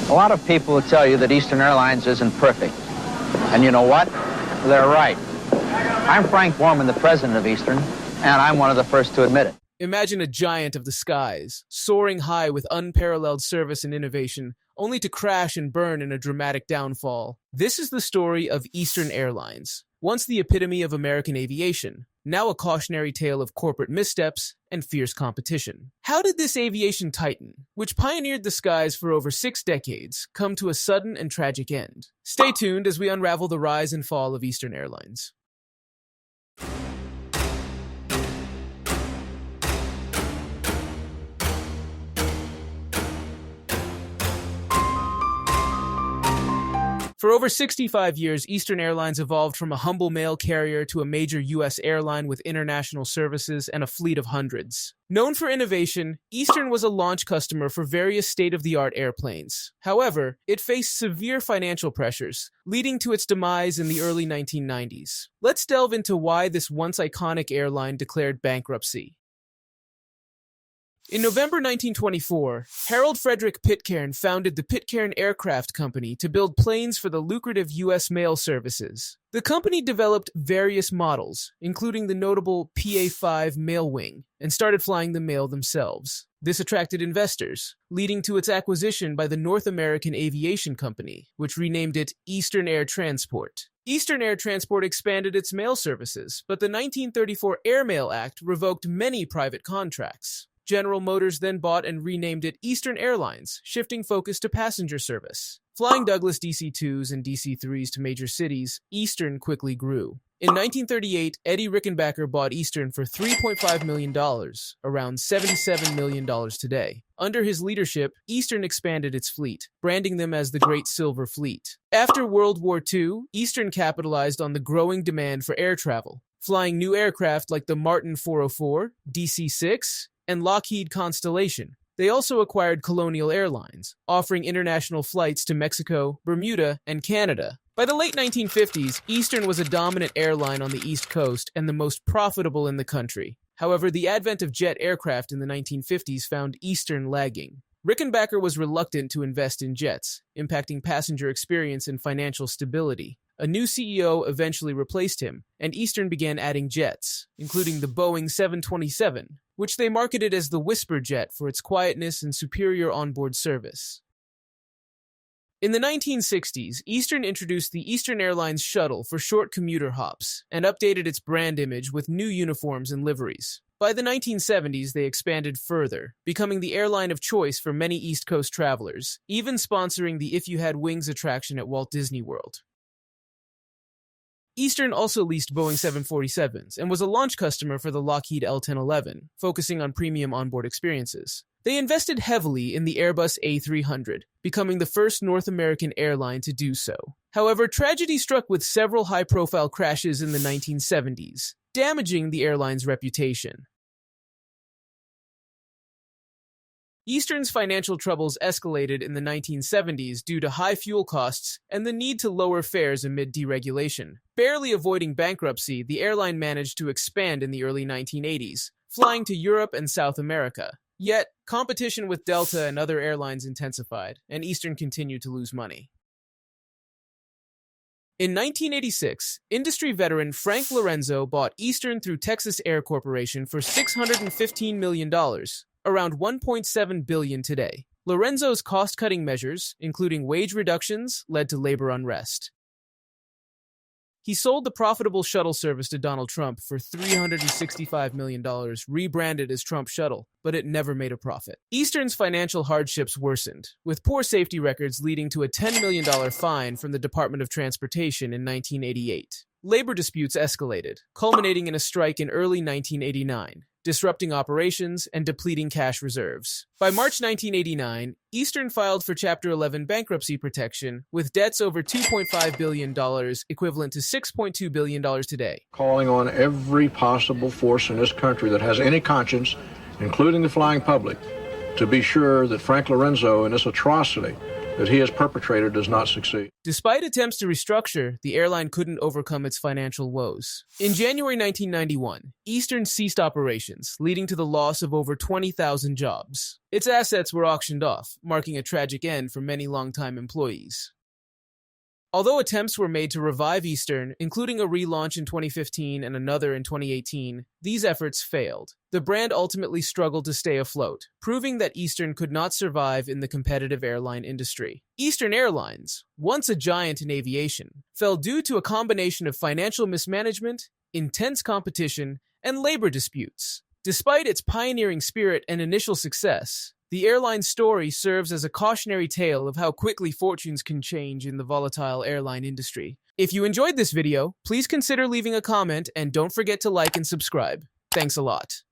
A lot of people will tell you that Eastern Airlines isn't perfect. And you know what? They're right. I'm Frank Borman, the president of Eastern, and I'm one of the first to admit it. Imagine a giant of the skies, soaring high with unparalleled service and innovation, only to crash and burn in a dramatic downfall. This is the story of Eastern Airlines, once the epitome of American aviation, now a cautionary tale of corporate missteps and fierce competition. How did this aviation titan, which pioneered the skies for over 6 decades, come to a sudden and tragic end? Stay tuned as we unravel the rise and fall of Eastern Airlines. For over 65 years, Eastern Airlines evolved from a humble mail carrier to a major U.S. airline with international services and a fleet of hundreds. Known for innovation, Eastern was a launch customer for various state-of-the-art airplanes. However, it faced severe financial pressures, leading to its demise in the early 1990s. Let's delve into why this once iconic airline declared bankruptcy. In November 1924, Harold Frederick Pitcairn founded the Pitcairn Aircraft Company to build planes for the lucrative U.S. mail services. The company developed various models, including the notable PA-5 mail wing, and started flying the mail themselves. This attracted investors, leading to its acquisition by the North American Aviation Company, which renamed it Eastern Air Transport. Eastern Air Transport expanded its mail services, but the 1934 Airmail Act revoked many private contracts. General Motors then bought and renamed it Eastern Airlines, shifting focus to passenger service. Flying Douglas DC-2s and DC-3s to major cities, Eastern quickly grew. In 1938, Eddie Rickenbacker bought Eastern for $3.5 million, around $77 million today. Under his leadership, Eastern expanded its fleet, branding them as the Great Silver Fleet. After World War II, Eastern capitalized on the growing demand for air travel, flying new aircraft like the Martin 404, DC-6, and Lockheed Constellation. They also acquired Colonial Airlines, offering international flights to Mexico, Bermuda, and Canada. By the late 1950s, Eastern was a dominant airline on the East Coast and the most profitable in the country. However, the advent of jet aircraft in the 1950s found Eastern lagging. Rickenbacker was reluctant to invest in jets, impacting passenger experience and financial stability. A new CEO eventually replaced him, and Eastern began adding jets, including the Boeing 727, which they marketed as the Whisper Jet for its quietness and superior onboard service. In the 1960s, Eastern introduced the Eastern Airlines Shuttle for short commuter hops and updated its brand image with new uniforms and liveries. By the 1970s, they expanded further, becoming the airline of choice for many East Coast travelers, even sponsoring the If You Had Wings attraction at Walt Disney World. Eastern also leased Boeing 747s and was a launch customer for the Lockheed L-1011, focusing on premium onboard experiences. They invested heavily in the Airbus A300, becoming the first North American airline to do so. However, tragedy struck with several high-profile crashes in the 1970s, damaging the airline's reputation. Eastern's financial troubles escalated in the 1970s due to high fuel costs and the need to lower fares amid deregulation. Barely avoiding bankruptcy, the airline managed to expand in the early 1980s, flying to Europe and South America. Yet, competition with Delta and other airlines intensified, and Eastern continued to lose money. In 1986, industry veteran Frank Lorenzo bought Eastern through Texas Air Corporation for $615 million, around $1.7 billion today. Lorenzo's cost-cutting measures, including wage reductions, led to labor unrest. He sold the profitable shuttle service to Donald Trump for $365 million, rebranded as Trump Shuttle, but it never made a profit. Eastern's financial hardships worsened, with poor safety records leading to a $10 million fine from the Department of Transportation in 1988. Labor disputes escalated, culminating in a strike in early 1989, disrupting operations and depleting cash reserves. By March 1989, Eastern filed for Chapter 11 bankruptcy protection, with debts over $2.5 billion, equivalent to $6.2 billion today. Calling on every possible force in this country that has any conscience, including the flying public, to be sure that Frank Lorenzo and this atrocity that he has perpetrated does not succeed. Despite attempts to restructure, the airline couldn't overcome its financial woes. In January 1991, Eastern ceased operations, leading to the loss of over 20,000 jobs. Its assets were auctioned off, marking a tragic end for many longtime employees. Although attempts were made to revive Eastern, including a relaunch in 2015 and another in 2018, these efforts failed. The brand ultimately struggled to stay afloat, proving that Eastern could not survive in the competitive airline industry. Eastern Airlines, once a giant in aviation, fell due to a combination of financial mismanagement, intense competition, and labor disputes. Despite its pioneering spirit and initial success, the airline's story serves as a cautionary tale of how quickly fortunes can change in the volatile airline industry. If you enjoyed this video, please consider leaving a comment and don't forget to like and subscribe. Thanks a lot.